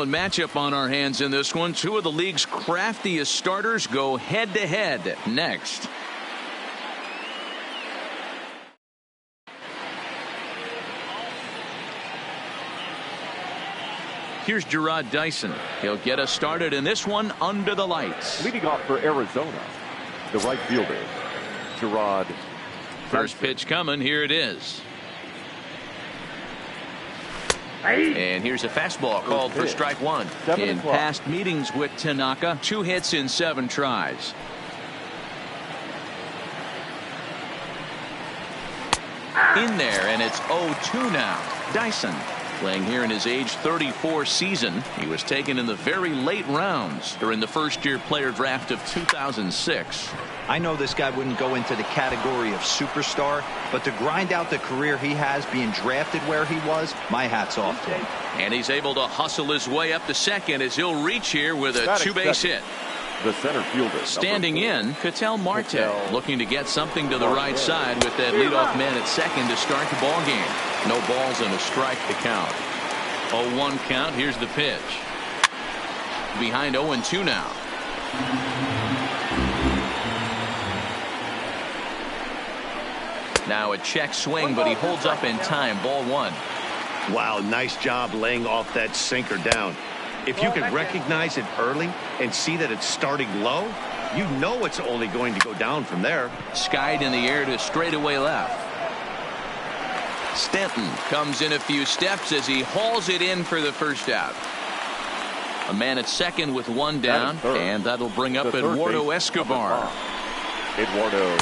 Matchup on our hands in this one. Two of the league's craftiest starters go head-to-head next. Here's Gerard Dyson. He'll get us started in this one under the lights. Leading off for Arizona, the right fielder, Gerard Dyson. First pitch coming. Here it is. And here's a fastball called for strike one. In past meetings with Tanaka, 2 hits in 7 tries. In there, and it's 0-2 now. Dyson playing here in his age 34 season. He was taken in the very late rounds during the first-year player draft of 2006. I know this guy wouldn't go into the category of superstar, but to grind out the career he has being drafted where he was, my hat's off to him. And he's able to hustle his way up to second as he'll reach here with a 2-base hit. The center fielder. Standing in, Ketel Marte, looking to get something to the right side with that leadoff man at second to start the ball game. No balls and a strike to count. 0-1 count. Here's the pitch. Behind 0-2 now. Now a check swing, but he holds up in time. Ball 1. Wow, nice job laying off that sinker down. If you can recognize it early and see that it's starting low, you know it's only going to go down from there. Skied in the air to straightaway left. Stanton comes in a few steps as he hauls it in for the first out. A man at second with 1 down, and that'll bring up Eduardo Escobar. Eduardo.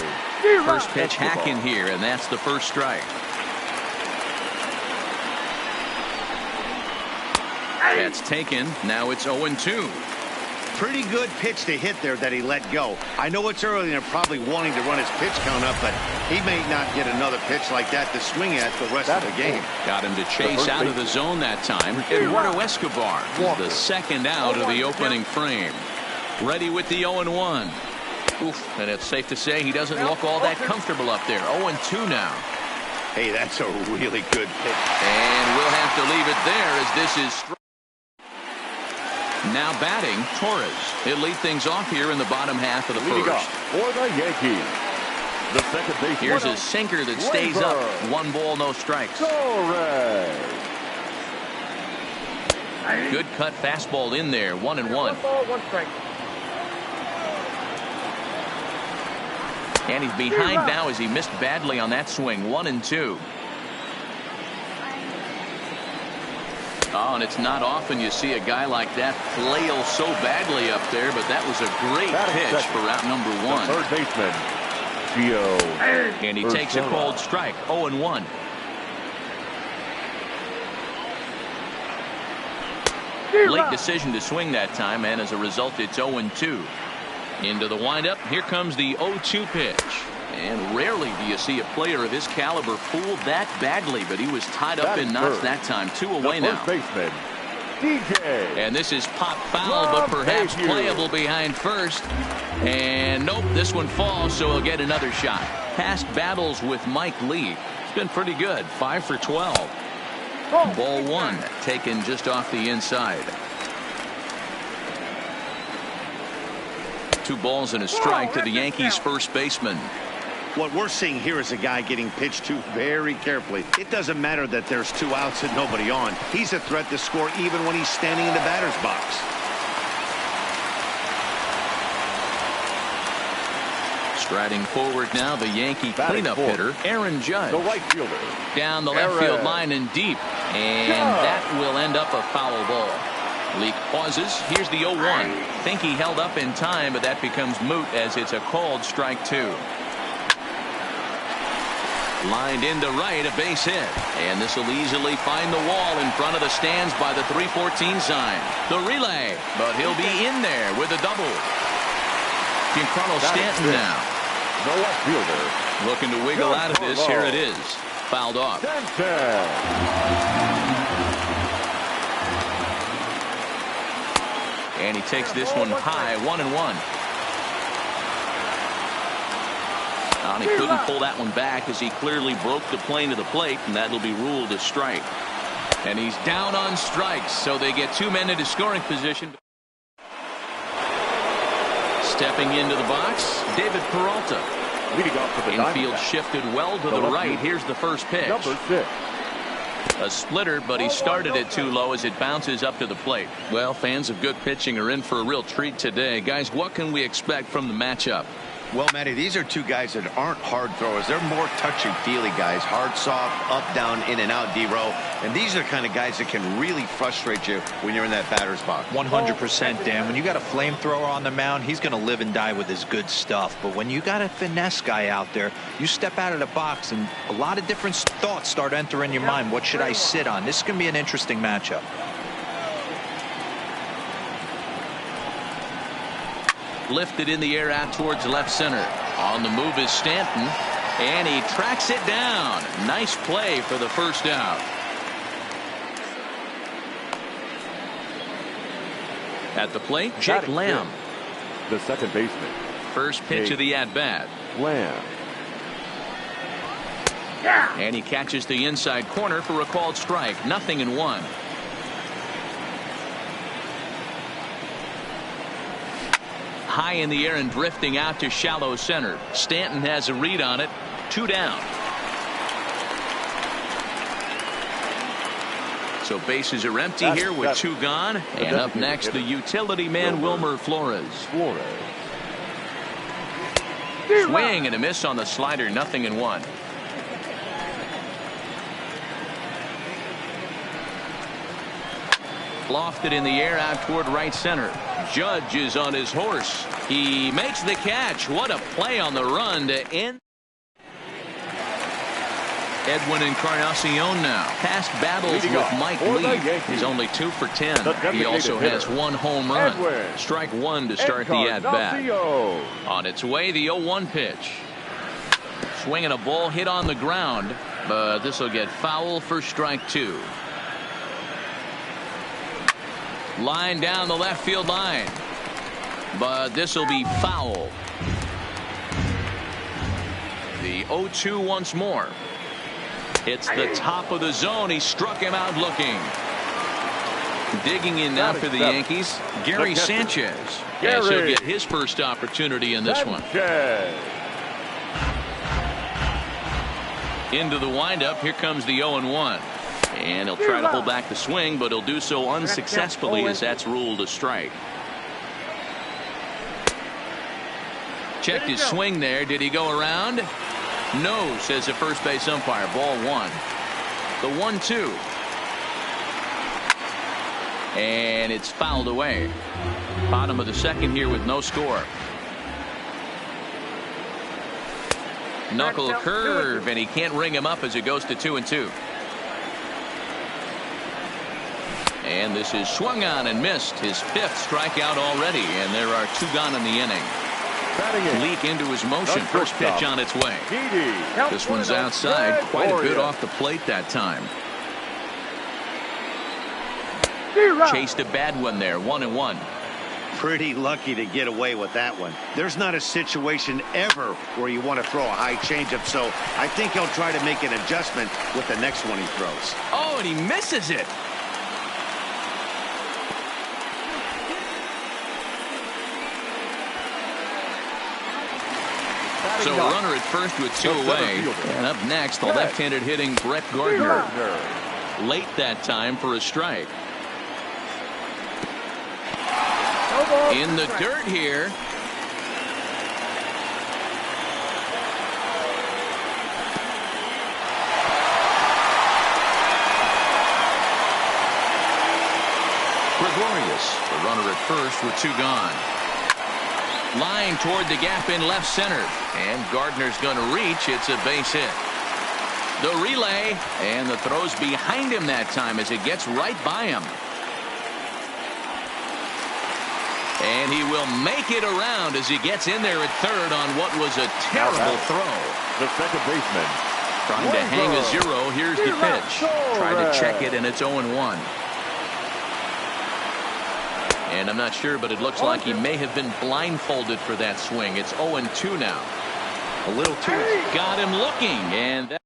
First pitch hacking here, and that's the first strike. That's taken. Now it's 0-2. Pretty good pitch to hit there that he let go. I know it's early and they're probably wanting to run his pitch count up, but he may not get another pitch like that to swing at the rest of the game. Got him to chase out of the zone that time. Eduardo Escobar is the second out of the opening frame. Ready with the 0-1. Oof, and it's safe to say he doesn't look all that comfortable up there. 0-2 now. Hey, that's a really good pitch. And we'll have to leave it there as this is. Now batting, Torres. He'll lead things off here in the bottom half of the first. For the Yankees, the second base. Here's a sinker that stays up. 1 ball, no strikes. Torres. Good cut fastball in there. 1-1. 1 strike. And he's behind now as he missed badly on that swing. 1-2. Oh, and it's not often you see a guy like that flail so badly up there, but that was a great pitch for out number 1. Third baseman, Gio. And he takes a cold strike. 0-1. Late decision to swing that time, and as a result, it's 0-2. Into the windup. Here comes the 0-2 pitch. And rarely do you see a player of his caliber fooled that badly, but he was tied up in knots that time. 2 away now. Baseman, DJ. And this is pop foul, but perhaps playable behind first. And nope, this one falls, so he'll get another shot. Past battles with Mike Lee. It's been pretty good. 5 for 12. Ball 1 taken just off the inside. 2 balls and a strike to the Yankees first baseman. What we're seeing here is a guy getting pitched to very carefully. It doesn't matter that there's 2 outs and nobody on. He's a threat to score even when he's standing in the batter's box. Striding forward now, the Yankee cleanup hitter, Aaron Judge. The right fielder. Down the left field line and deep. And that will end up a foul ball. Leak pauses. Here's the 0-1. Think he held up in time, but that becomes moot as it's a called strike 2. Lined into right, a base hit. And this will easily find the wall in front of the stands by the 314 sign. The relay, but he'll be in there with a double. Giancarlo Stanton now. The left fielder. Looking to wiggle out of this. Here it is. Fouled off. And he takes this one high. 1-1. And he couldn't pull that one back as he clearly broke the plane of the plate, and that'll be ruled a strike. And he's down on strikes, so they get 2 men into scoring position. Stepping into the box, David Peralta. Leading off for the Infield Diamondbacks, shifted well to the right. Here's the first pitch. number 6. A splitter, but he started it too low as it bounces up to the plate. Well, fans of good pitching are in for a real treat today. Guys, what can we expect from the matchup? Well, Matty, these are two guys that aren't hard throwers. They're more touchy-feely guys. Hard, soft, up, down, in and out, D-row. And these are the kind of guys that can really frustrate you when you're in that batter's box. 100%, Dan. When you got a flamethrower on the mound, he's going to live and die with his good stuff. But when you got a finesse guy out there, you step out of the box and a lot of different thoughts start entering your mind. What should I sit on? This is going to be an interesting matchup. Lifted in the air out towards left center. On the move is Stanton, and he tracks it down. Nice play for the first out. At the plate, Jake Lamb. The second baseman. First pitch of the at-bat. Lamb. And he catches the inside corner for a called strike. 0-1. High in the air and drifting out to shallow center. Stanton has a read on it. 2 down. So bases are empty here with 2 gone. And up next, the utility man, Wilmer Flores. Swing and a miss on the slider. 0-1. Lofted in the air out toward right center. Judge is on his horse. He makes the catch. What a play on the run to end. Edwin Encarnacion now. Past battles with Mike Lee. He's only 2 for 10. He also has 1 home run. Strike 1 to start the at-bat. On its way, the 0-1 pitch. Swinging a ball hit on the ground, but this will get foul for strike 2. Line down the left field line, but this will be foul. The 0-2 once more. It's the top of the zone. He struck him out looking. Digging in now for the Yankees, Gary Sanchez. As he'll get his first opportunity in this one. Into the windup. Here comes the 0-1. And he'll try to hold back the swing, but he'll do so unsuccessfully as that's ruled a strike. Checked his swing there. Did he go around? No, says the first base umpire. Ball 1. The 1-2. And it's fouled away. Bottom of the second here with no score. Knuckle curve, and he can't ring him up as it goes to 2-2. And this is swung on and missed. His 5th strikeout already, and there are 2 gone in the inning. Leak into his motion. First pitch on its way. This one's outside. Quite a bit off the plate that time. Chased a bad one there. 1-1. Pretty lucky to get away with that one. There's not a situation ever where you want to throw a high changeup, so I think he'll try to make an adjustment with the next one he throws. Oh, and he misses it. So a runner at first with 2 away. And up next, the left-handed hitting Brett Gardner. Late that time for a strike. In the dirt here. Gregorius, the runner at first with 2 gone. Line toward the gap in left center. And Gardner's going to reach. It's a base hit. The relay. And the throw's behind him that time as it gets right by him. And he will make it around as he gets in there at third on what was a terrible throw. The second baseman. Trying to hang a 0. Here's the pitch. Try to check it, and it's 0-1. And I'm not sure, but it looks like he may have been blindfolded for that swing. It's 0-2 now. A little too. Got him looking, and that.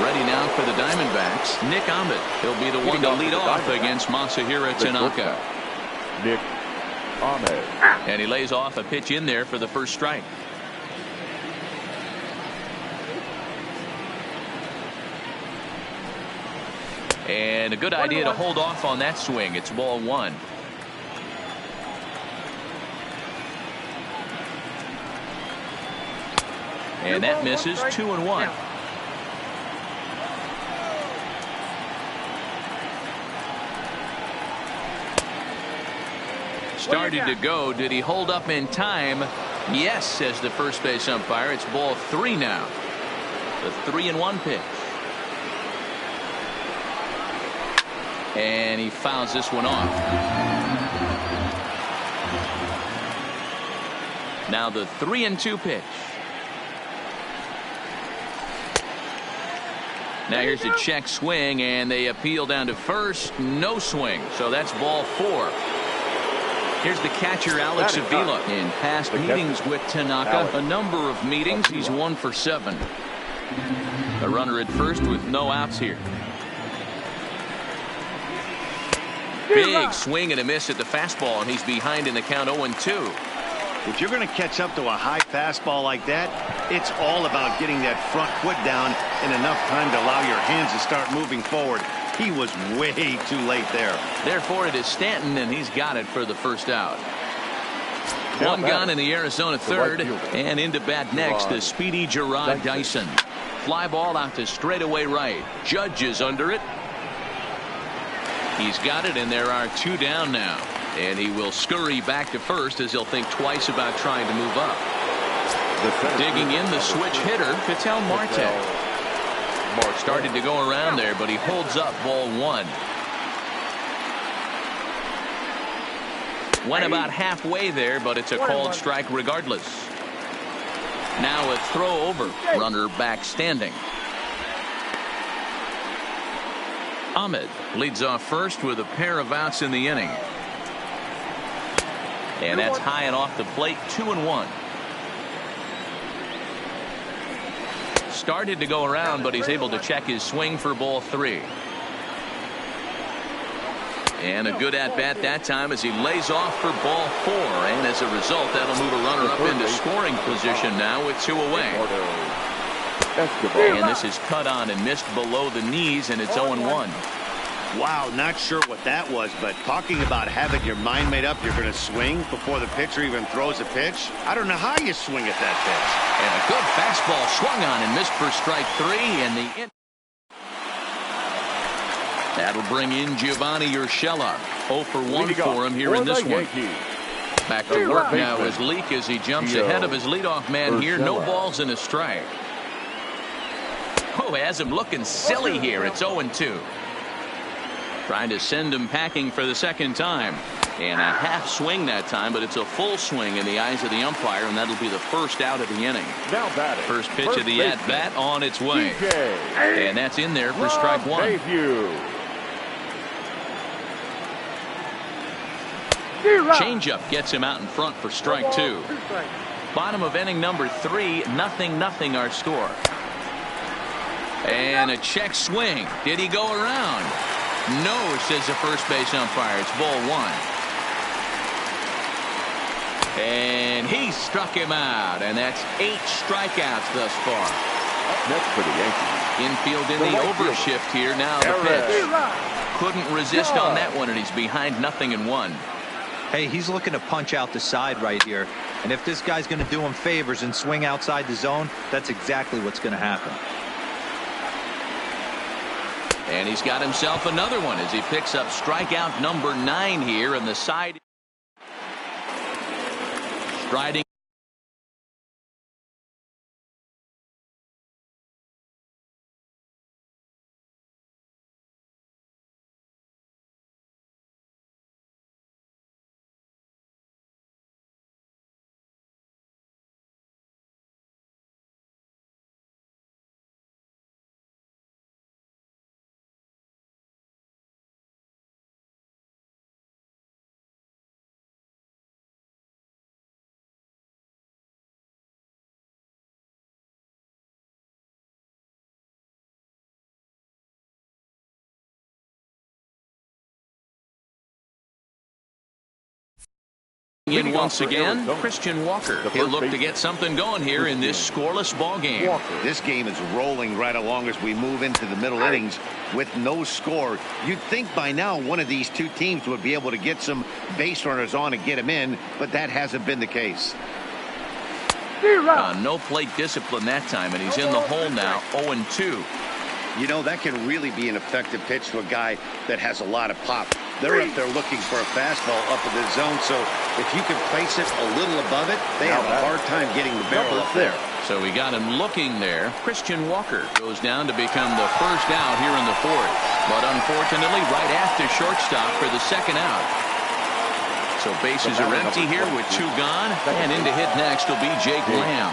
Ready now for the Diamondbacks, Nick Ahmed. He'll be the one to lead off against Masahiro Tanaka. Nick Ahmed. And he lays off a pitch in there for the first strike. And a good idea to hold off on that swing. It's ball one. And that misses. 2-1. Started to go. Did he hold up in time? Yes, says the first base umpire. It's ball three now. The 3-1 pitch. And he fouls this one off. Now the 3-2 pitch. Now here's a check swing, and they appeal down to first. No swing. So that's ball four. Here's the catcher, Alex Avila. In past meetings with Tanaka, a number of meetings, he's 1 for 7. A runner at first with no outs here. Big swing and a miss at the fastball, and he's behind in the count 0-2. If you're going to catch up to a high fastball like that, it's all about getting that front foot down in enough time to allow your hands to start moving forward. He was way too late there. Therefore, it is Stanton, and he's got it for the first out. One gone in the Arizona third, and into bat next, the speedy Gerard Dyson. Fly ball out to straightaway right. Judge is under it. He's got it, and there are 2 down now. And he will scurry back to first as he'll think twice about trying to move up. Digging in the switch hitter, Ketel Marte. Started to go around there, but he holds up ball one. Went about halfway there, but it's a called strike regardless. Now a throw over. Runner back standing. Ahmed leads off first with a pair of outs in the inning. And that's high and off the plate. 2-1. Started to go around, but he's able to check his swing for ball three. And a good at bat that time as he lays off for ball four. And as a result, that'll move a runner up into scoring position now with 2 away. And this is cut on and missed below the knees, and it's 0-1. Wow, not sure what that was, but talking about having your mind made up you're going to swing before the pitcher even throws a pitch. I don't know how you swing at that pitch. And a good fastball swung on and missed for strike 3, and that'll bring in Giovanni Urshela. 0 for 1 for him here in this one. Back to work now as Leake as he jumps ahead of his leadoff man here. No balls and a strike. Oh, has him looking silly here. It's 0-2. Trying to send him packing for the second time. And a half swing that time, but it's a full swing in the eyes of the umpire, and that'll be the first out of the inning. Now batting. First pitch of the at-bat on its way. And that's in there for strike 1. Changeup gets him out in front for strike 2. Bottom of inning number 3, 0-0 our score. And a check swing. Did he go around? No, says the first base umpire. It's ball 1. And he struck him out, and that's 8 strikeouts thus far. Next for the Yankees. Infield in the overshift here. Now the pitch. Couldn't resist on that one, and he's behind 0-1. Hey, he's looking to punch out the side right here. And if this guy's going to do him favors and swing outside the zone, that's exactly what's going to happen. And he's got himself another one as he picks up strikeout number 9 here, and the side striding. In once again, Christian Walker. He'll look to get something going here in this scoreless ball game. This game is rolling right along as we move into the middle innings with no score. You'd think by now one of these two teams would be able to get some base runners on and get them in, but that hasn't been the case. No plate discipline that time, and he's in the hole now, 0-2. You know, that can really be an effective pitch to a guy that has a lot of pop. They're up there looking for a fastball up in the zone, so if you can place it a little above it, they have a hard time getting the barrel up there. So we got him looking there. Christian Walker goes down to become the first out here in the fourth. But unfortunately, right after shortstop for the second out. So bases are empty here with two gone. And in to hit next will be Jake Lamb.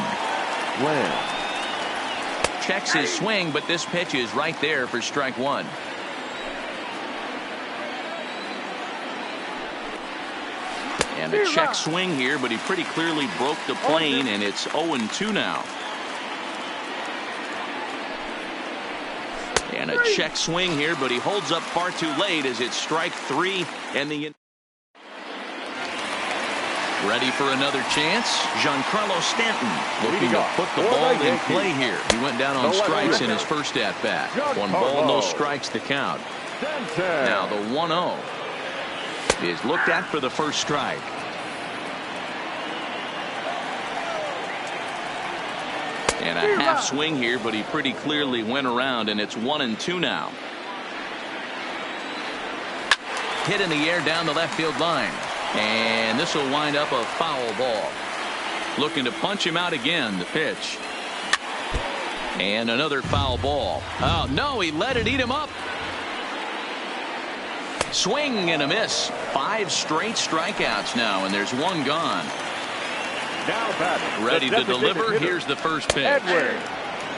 Checks his swing, but this pitch is right there for strike one. And a check swing here, but he pretty clearly broke the plane, and it's 0-2 now. And a check swing here, but he holds up far too late as it's strike three. And the ready for another chance. Giancarlo Stanton looking to put the ball in play here. He went down on strikes in his first at bat. 1 ball, no strikes to count. Now the 1-0 is looked at for the first strike. And a half swing here, but he pretty clearly went around, and it's 1-2 now. Hit in the air down the left field line. And this will wind up a foul ball. Looking to punch him out again, the pitch. And another foul ball. Oh, no, he let it eat him up. Swing and a miss. 5 straight strikeouts now, and there's one gone. Ready to deliver. Here's the first pitch.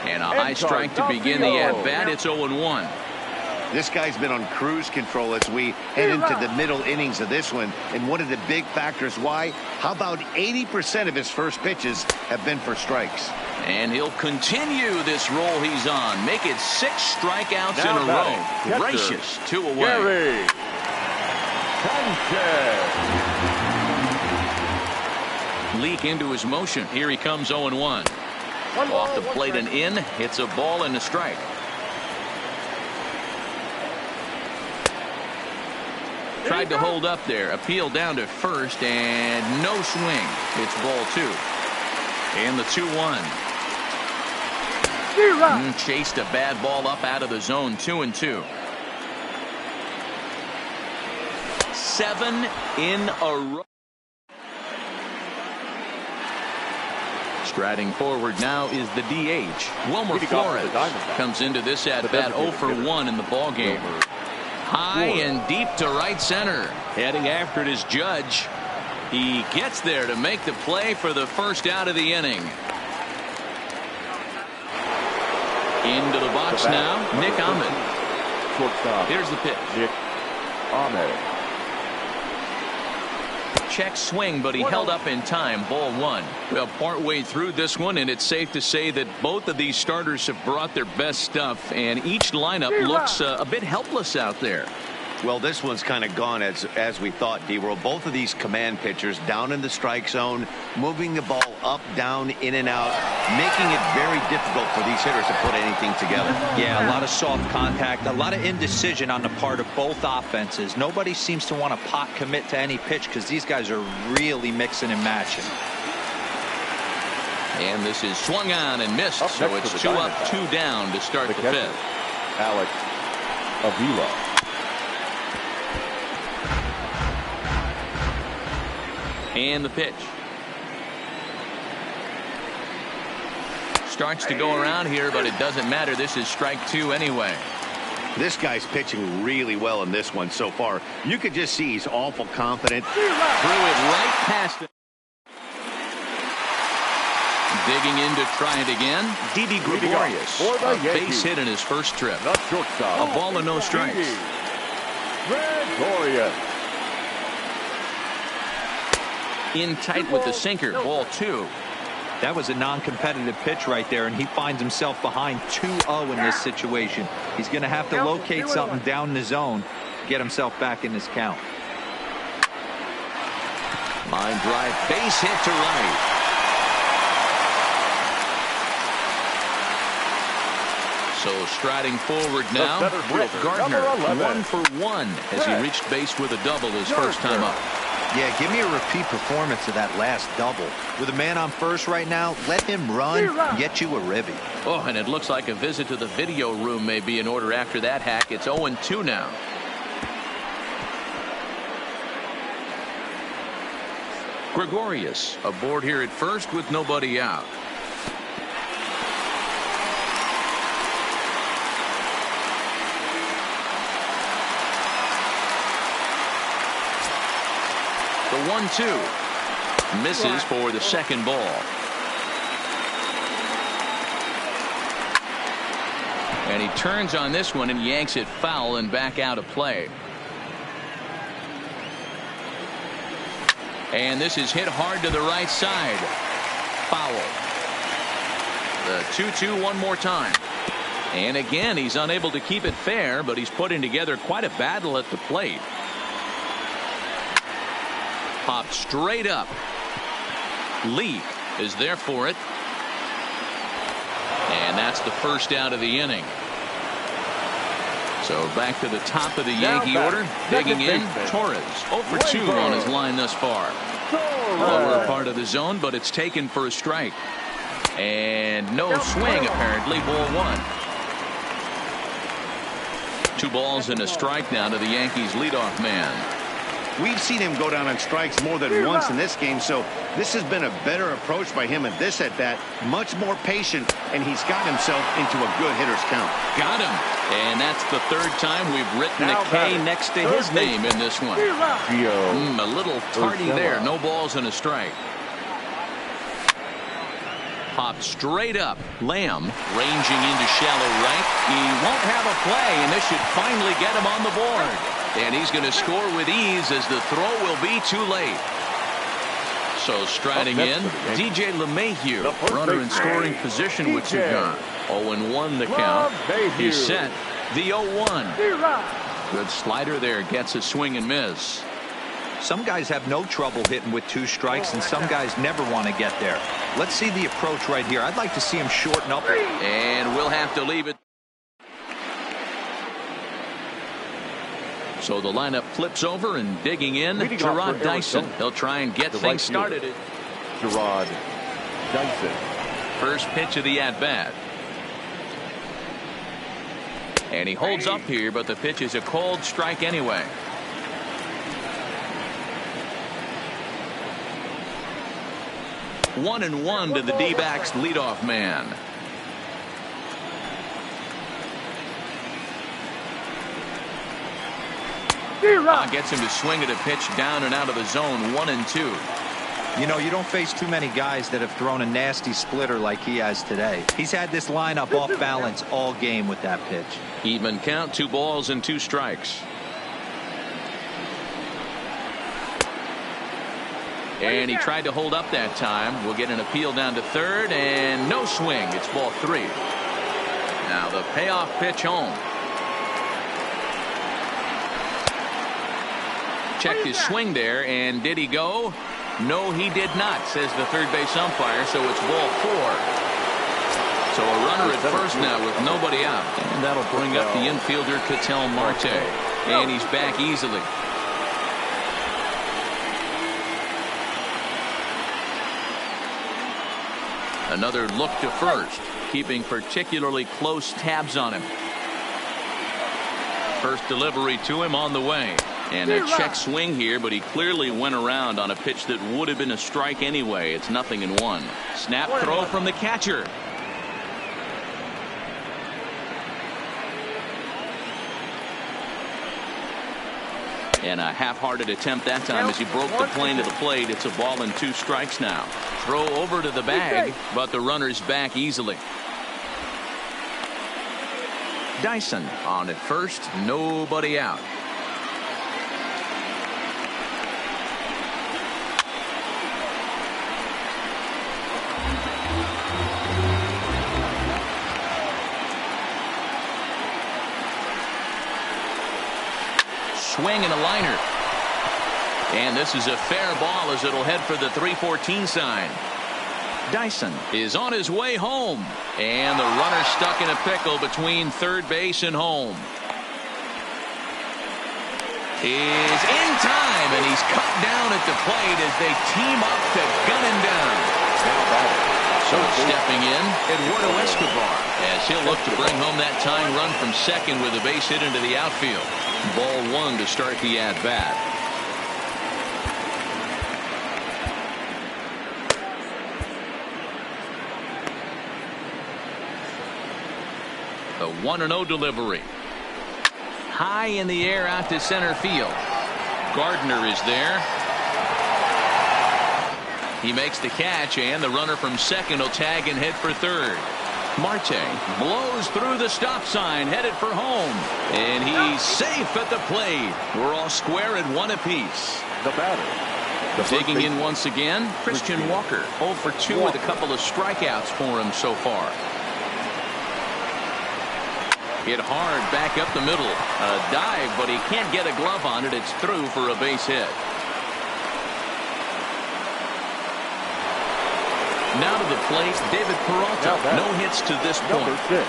And a high strike to begin the at-bat. It's 0-1. This guy's been on cruise control as we head into the middle innings of this one. And one of the big factors why, how about 80% of his first pitches have been for strikes. And he'll continue this roll he's on. Make it 6 strikeouts in a row. Gracious, 2 away. Leak into his motion. Here he comes 0-1. Off the plate and in. Hits a ball and a strike. Tried to hold up there. Appeal down to first and no swing. It's ball 2. And the 2-1. Chased a bad ball up out of the zone. 2-2. 7 in a row. Striding forward now is the DH. Wilmer Flores comes into this at bat 0 for 1 in the ball game. High and deep to right center. Heading after it is Judge. He gets there to make the play for the first out of the inning. Into the box now, Nick Ahmed. Here's the pitch. Nick Ahmed. Check swing, but he held up in time. Ball 1. Well, partway through this one, and it's safe to say that both of these starters have brought their best stuff, and each lineup looks a bit helpless out there. Well, this one's kind of gone as we thought, D-Roll. Both of these command pitchers down in the strike zone, moving the ball up, down, in and out, making it very difficult for these hitters to put anything together. Yeah, a lot of soft contact, a lot of indecision on the part of both offenses. Nobody seems to want to pot commit to any pitch because these guys are really mixing and matching. And this is swung on and missed, so it's 2 up, 2 down to start the 5th. Alex Avila. And the pitch. Starts to go around here, but it doesn't matter. This is strike 2 anyway. This guy's pitching really well in this one so far. You could just see he's awful confident. Threw it right past him. Digging in to try it again. Didi Gregorius. A base hit in his first trip. A ball and no strikes. Gregorius. In tight with the sinker. Ball 2. That was a non-competitive pitch right there, and he finds himself behind 2-0 in this situation. He's going to have to locate something down the zone, get himself back in this count. Line drive, base hit to right. So striding forward now, Brett Gardner, 1 for 1 as he reached base with a double his first time up. Yeah, give me a repeat performance of that last double. With a man on first right now, let him run, get you a ribby. Oh, and it looks like a visit to the video room may be in order after that hack. It's 0-2 now. Gregorius aboard here at first with nobody out. The 1-2 misses for the second ball. And he turns on this one and yanks it foul and back out of play. And this is hit hard to the right side. Foul. The 2-2 one more time. And again, he's unable to keep it fair, but he's putting together quite a battle at the plate. Popped straight up. Lee is there for it. And that's the first out of the inning. So back to the top of the Yankee order. Digging in, Torres. 0 for 2 on his line thus far. Lower part of the zone, but it's taken for a strike. And no swing, apparently. Ball 1. 2 balls and a strike now to the Yankees leadoff man. We've seen him go down on strikes more than once in this game, so this has been a better approach by him at this at-bat. Much more patient, and he's got himself into a good hitter's count. Got him. And that's the third time we've written a K next to his name in this one. A little tardy there. No balls and a strike. Popped straight up. Lamb ranging into shallow right. He won't have a play, and this should finally get him on the board. And he's going to score with ease as the throw will be too late. So striding in, DJ LeMahieu, runner in scoring position with 2 gone. 0-1 the count. He's set. The 0-1. Good slider there. Gets a swing and miss. Some guys have no trouble hitting with 2 strikes, and some guys never want to get there. Let's see the approach right here. I'd like to see him shorten up. And we'll have to leave it. So the lineup flips over and digging in, Gerard Dyson. He'll try and get things started. Gerard Dyson. First pitch of the at-bat. And he holds up here, but the pitch is a cold strike anyway. One and one to the D-backs leadoff man. Gets him to swing at a pitch down and out of the zone. 1-2. You know, you don't face too many guys that have thrown a nasty splitter like he has today. He's had this lineup off balance all game with that pitch. Even count, 2 balls and 2 strikes. And he tried to hold up that time. We'll get an appeal down to third, and no swing. It's ball 3. Now the payoff pitch home. Checked his swing there, and did he go? No, he did not, says the third base umpire, so it's ball 4. So a runner at first now with nobody out. And that'll bring up the infielder, Ketel Marte. And he's back easily. Another look to first, keeping particularly close tabs on him. First delivery to him on the way. And a check swing here, but he clearly went around on a pitch that would have been a strike anyway. It's 0-1. Snap throw from the catcher. And a half-hearted attempt that time as he broke the plane to the plate. It's a ball and 2 strikes now. Throw over to the bag, but the runner's back easily. Dyson on at first, nobody out. Swing and a liner. And this is a fair ball as it'll head for the 314 sign. Dyson is on his way home. And the runner stuck in a pickle between third base and home. Is in time, and he's cut down at the plate as they team up to gun him down. So stepping in, Eduardo Escobar, as he'll look to bring home that tying run from second with a base hit into the outfield. Ball one to start the at-bat. The 1-0 delivery. High in the air out to center field. Gardner is there. He makes the catch, and the runner from second will tag and head for third. Marte blows through the stop sign, headed for home. And he's safe at the plate. We're all square at one apiece. The batter. Digging in once again, Christian Walker. 0 for 2 with a couple of strikeouts for him so far. Hit hard back up the middle. A dive, but he can't get a glove on it. It's through for a base hit. Now to the plate, David Peralta. No hits to this point. Number 6.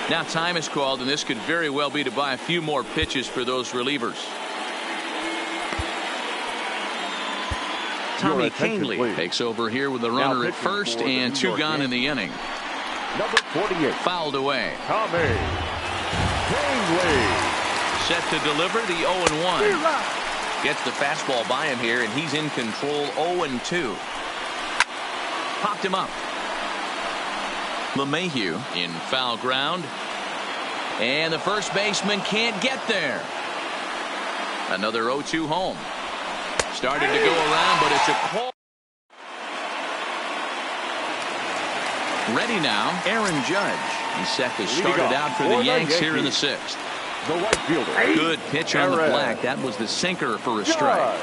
Now time is called, and this could very well be to buy a few more pitches for those relievers. Tommy Canley takes over here with a runner at first and 2 gone in the inning. Number 48. Fouled away. Tommy Canley. Set to deliver the 0-1. Gets the fastball by him here, and he's in control. 0-2. Popped him up. LeMahieu in foul ground. And the first baseman can't get there. Another 0-2 home. Started to go around, but it's a call. Ready now, Aaron Judge. He's set to start it out for the Yanks here in the 6th. The right fielder. Good pitch on the black. That was the sinker for a strike.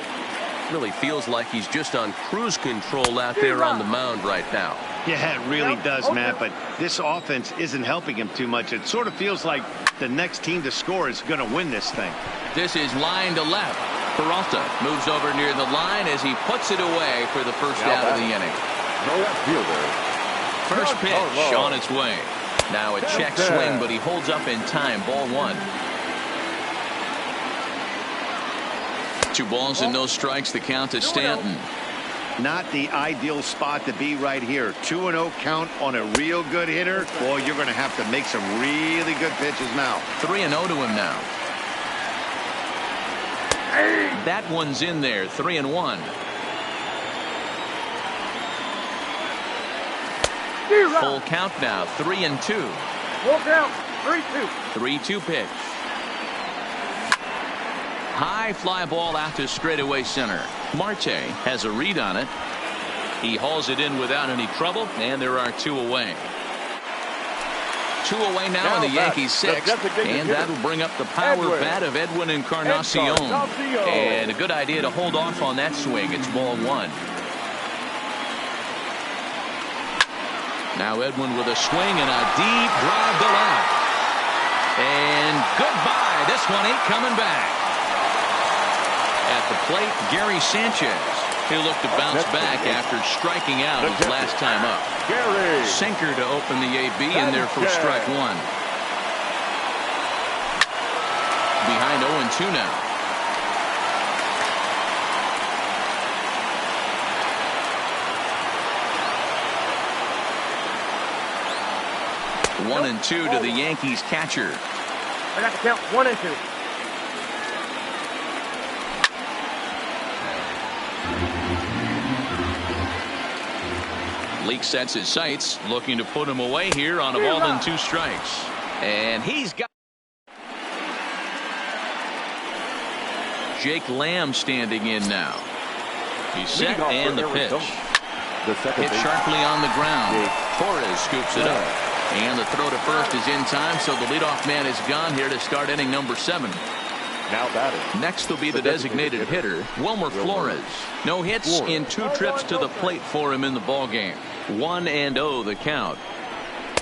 Really feels like he's just on cruise control out there on the mound right now. Yeah, it really does, Matt, but this offense isn't helping him too much. It sort of feels like the next team to score is going to win this thing. This is line to left. Peralta moves over near the line as he puts it away for the first out of the inning. The left fielder. First pitch on its way. Now a check swing, but he holds up in time. Ball 1. 2 balls and no strikes. The count to Stanton. Not the ideal spot to be right here. 2-0 count on a real good hitter. Boy, you're going to have to make some really good pitches now. 3-0 to him now. That one's in there. 3-1. Full count now. 3-2. Full count. 3-2. 3-2 pitch. High fly ball out to straightaway center. Marte has a read on it. He hauls it in without any trouble, and there are 2 away. 2 away now in the Yankees 6th, and that'll bring up the power bat of Edwin Encarnacion. And a good idea to hold off on that swing. It's ball 1. Now Edwin with a swing and a deep drive to left. And goodbye. This one ain't coming back. At the plate, Gary Sanchez. He'll look to bounce back after striking out his last time up. Sinker to open the AB in there for strike 1. Behind 0-2 now. One and 2 to the Yankees catcher. I got to count 1 and 2. Leake sets his sights, looking to put him away here on a ball and 2 strikes. And he's got Jake Lamb standing in now. He's set and the pitch. Hit sharply on the ground. Torres scoops it up. And the throw to first is in time, so the leadoff man is gone here to start inning number 7. Now batting. Next will be the designated hitter, Wilmer Flores. No hits in 2 trips to the plate for him in the ballgame. 1-0 the count.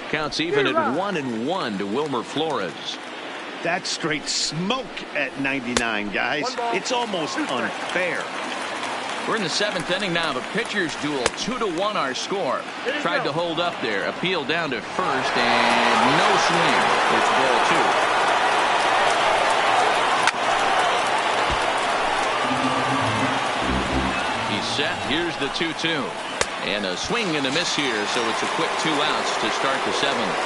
Counts even at 1-1 to Wilmer Flores. That's straight smoke at 99, guys. It's almost unfair. We're in the 7th inning now. The pitchers duel, 2-1 our score. Tried to hold up there. Appeal down to first, and no swing. It's ball 2. He's set. Here's the 2-2. And a swing and a miss here, so it's a quick 2 outs to start the 7th.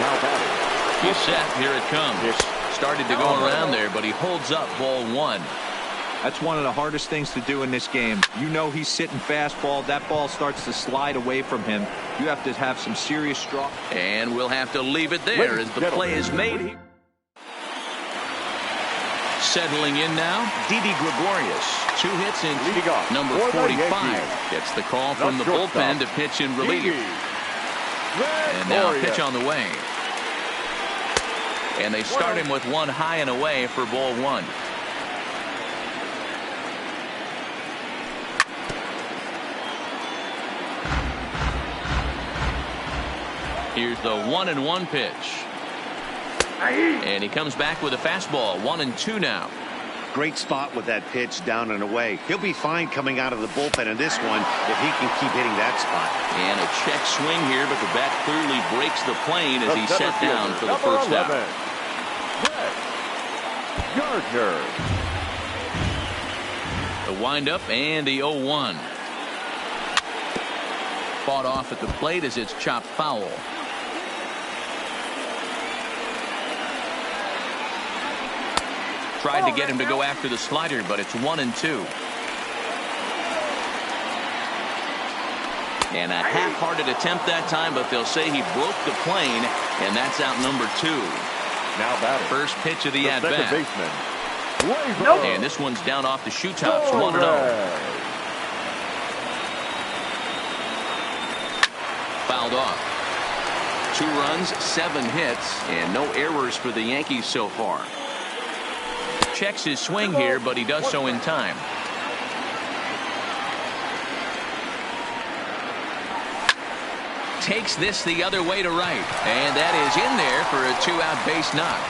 Now batting. He's set. Here it comes. Started to go around there, but he holds up ball 1. That's one of the hardest things to do in this game. You know he's sitting fastball. That ball starts to slide away from him. You have to have some serious strong. And we'll have to leave it there as the play is made. Settling in now, Didi Gregorius. 2 hits in number 45. Gets the call from the bullpen to pitch in relief. And now pitch on the way. And they start him with 1 high and away for ball 1. Here's the 1-1 pitch. And he comes back with a fastball. 1-2 now. Great spot with that pitch down and away. He'll be fine coming out of the bullpen in this one if he can keep hitting that spot. And a check swing here, but the bat clearly breaks the plane as he's set down for the first out. Gardner. The windup and the 0-1. Fought off at the plate as it's chopped foul. Tried to get him to go after the slider, but it's 1-2. And a half-hearted attempt that time, but they'll say he broke the plane, and that's out number 2. Now batting. First pitch of the at-bat. Nope. And this one's down off the shoe tops. 1-0. Fouled off. 2 runs, 7 hits, and no errors for the Yankees so far. Checks his swing here, but he does so in time. Takes this the other way to right, and that is in there for a 2-out base knock.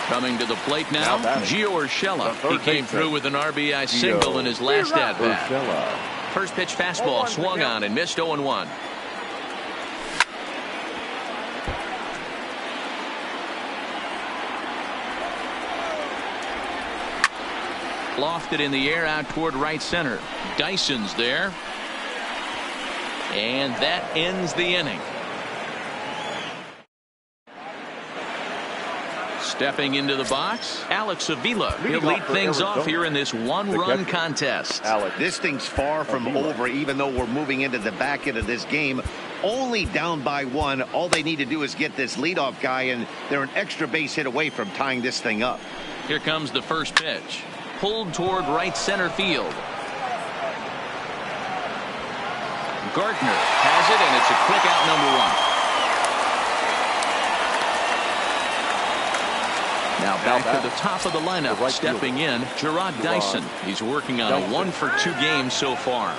Coming to the plate now, Gio Urshela. He came through with an RBI single in his last at-bat. First pitch fastball swung on and missed. 0-1. Lofted in the air out toward right center. Dyson's there. And that ends the inning. Stepping into the box, Alex Avila. He'll lead things off here in this 1-run contest. This thing's far from over, even though we're moving into the back end of this game. Only down by 1. All they need to do is get this leadoff guy, and they're an extra base hit away from tying this thing up. Here comes the first pitch. Pulled toward right center field. Gardner has it, and it's a quick out, number 1. Now back to the top of the lineup, stepping in, Gerard Dyson. He's working on a 1-for-2 game so far.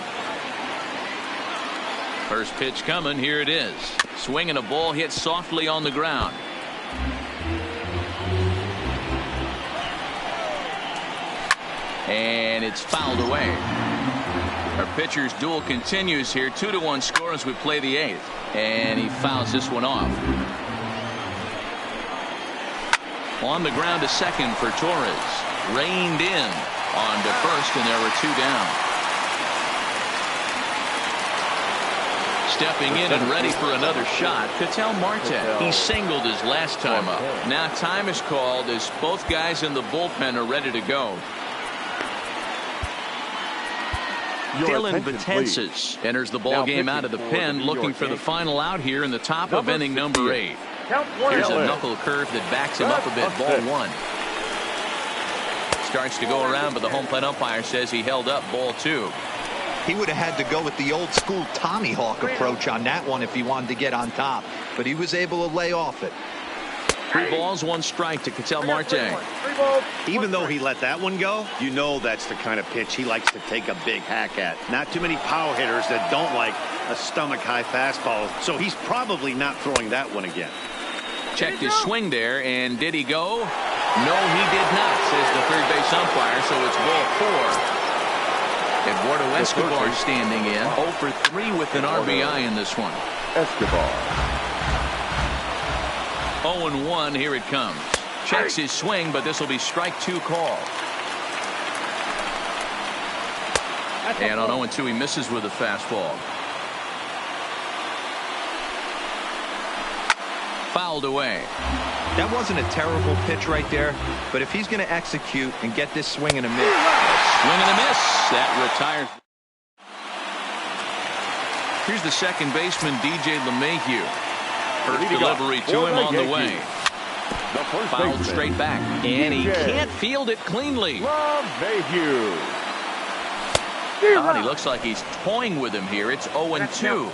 First pitch coming, here it is. Swinging a ball hit softly on the ground. And it's fouled away. Our pitcher's duel continues here. 2-1 score as we play the 8th. And he fouls this one off. On the ground to second for Torres. Reined in on to first, and there were 2 down. Stepping in and ready for another shot, Ketel Marte. He singled his last time up. Now time is called as both guys in the bullpen are ready to go. Dylan Betances enters the ball game out of the pen, looking for the final out here in the top of inning number 8. Here's a knuckle curve that backs him up a bit. Ball 1. Starts to go around, but the home plate umpire says he held up. Ball 2. He would have had to go with the old school Tommy Hawk approach on that one if he wanted to get on top, but he was able to lay off it. 3 balls, 1 strike to Ketel Marte. Even though he let that one go, you know that's the kind of pitch he likes to take a big hack at. Not too many power hitters that don't like A stomach-high fastball, so he's probably not throwing that one again. Checked his swing there, and did he go? No, he did not, says the third base umpire, so it's ball 4. Eduardo Escobar standing in, 0 for 3 with an RBI in this one. Escobar. 0-1, here it comes. Checks his swing, but this will be strike 2 call. And on 0-2, he misses with a fastball. Fouled away. That wasn't a terrible pitch right there, but if he's going to execute and get this swing and a miss. Swing and a miss. That retires. Here's the second baseman, DJ LeMahieu. First delivery to him on the way. Fouled straight back. And he can't field it cleanly. LeMahieu. Oh, he looks like he's toying with him here. It's 0-2.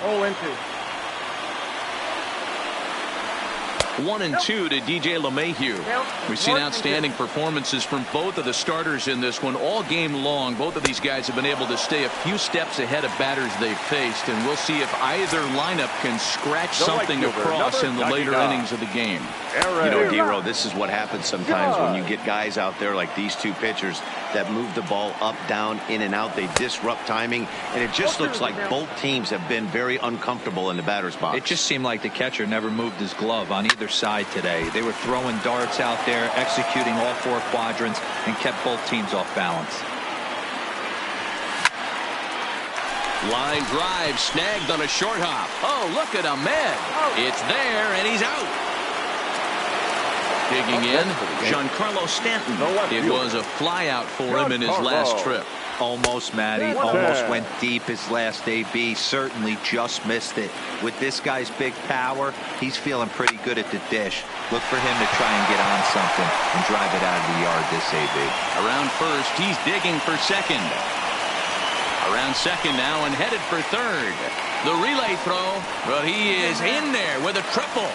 1-2 to DJ LeMahieu. We've seen outstanding performances from both of the starters in this one all game long. Both of these guys have been able to stay a few steps ahead of batters they've faced, and we'll see if either lineup can scratch something across in the later innings of the game. You know, D-Row, this is what happens sometimes when you get guys out there like these two pitchers that move the ball up, down, in and out. They disrupt timing, and it just looks like both teams have been very uncomfortable in the batter's box. It just seemed like the catcher never moved his glove on either side today. They were throwing darts out there, executing all 4 quadrants, and kept both teams off balance. Line drive snagged on a short hop. Oh, look at Ahmed. It's there, and he's out. Digging in, Giancarlo Stanton. It was a flyout for him in his last trip. Almost, Matty. Almost went deep his last AB. Certainly just missed it. With this guy's big power, he's feeling pretty good at the dish. Look for him to try and get on something and drive it out of the yard this AB. Around first, he's digging for second. Around second now and headed for third. The relay throw, but he is in there with a triple.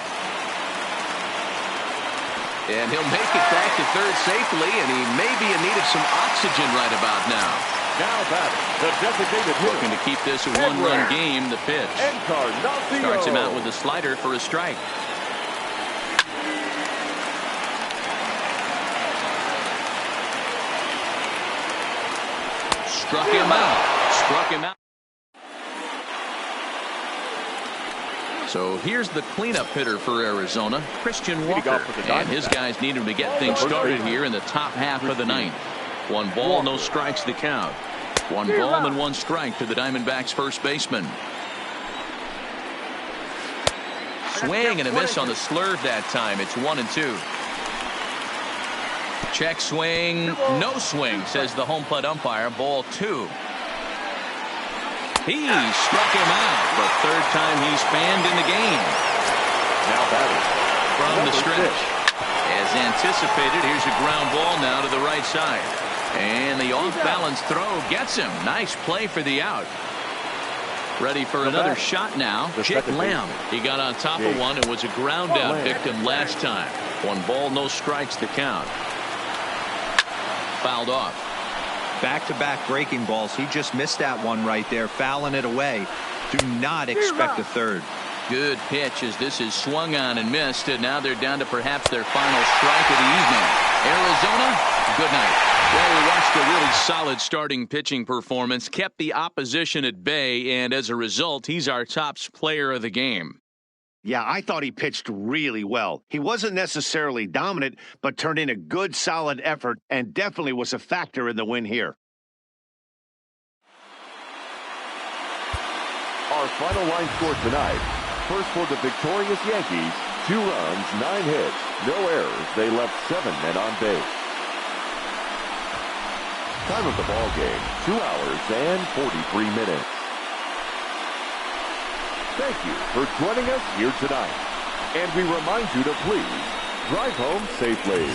And he'll make it back to third safely, and he may be in need of some oxygen right about now. Now batting, the designated hitter. Looking to keep this a one-run game, the pitch. Starts him out with a slider for a strike. Struck him out. So here's the cleanup hitter for Arizona, Christian Walker. And his guys need him to get things started here in the top half of the ninth. 1 ball, no strikes the count. 1 ball and 1 strike to the Diamondbacks' first baseman. Swing and a miss on the slurve that time. It's 1-2. Check swing, no swing, says the home plate umpire. Ball 2. He struck him out. The third time he's fanned in the game. Now batting from the stretch. As anticipated, here's a ground ball now to the right side. And the off-balance throw gets him. Nice play for the out. Ready for another shot now. Jake Lamb. He got on top of one and was a ground out victim last time. 1 ball, no strikes the count. Fouled off. Back-to-back breaking balls. He just missed that one right there, fouling it away. Do not expect a third. Good pitch as this is swung on and missed, and now they're down to perhaps their final strike of the evening. Arizona, good night. Well, we watched a really solid starting pitching performance, kept the opposition at bay, and as a result, he's our top player of the game. Yeah, I thought he pitched really well. He wasn't necessarily dominant, but turned in a good, solid effort and definitely was a factor in the win here. Our final line score tonight. First for the victorious Yankees, 2 runs, 9 hits, no errors. They left 7 men on base. Time of the ball game, 2 hours and 43 minutes. Thank you for joining us here tonight. And we remind you to please drive home safely.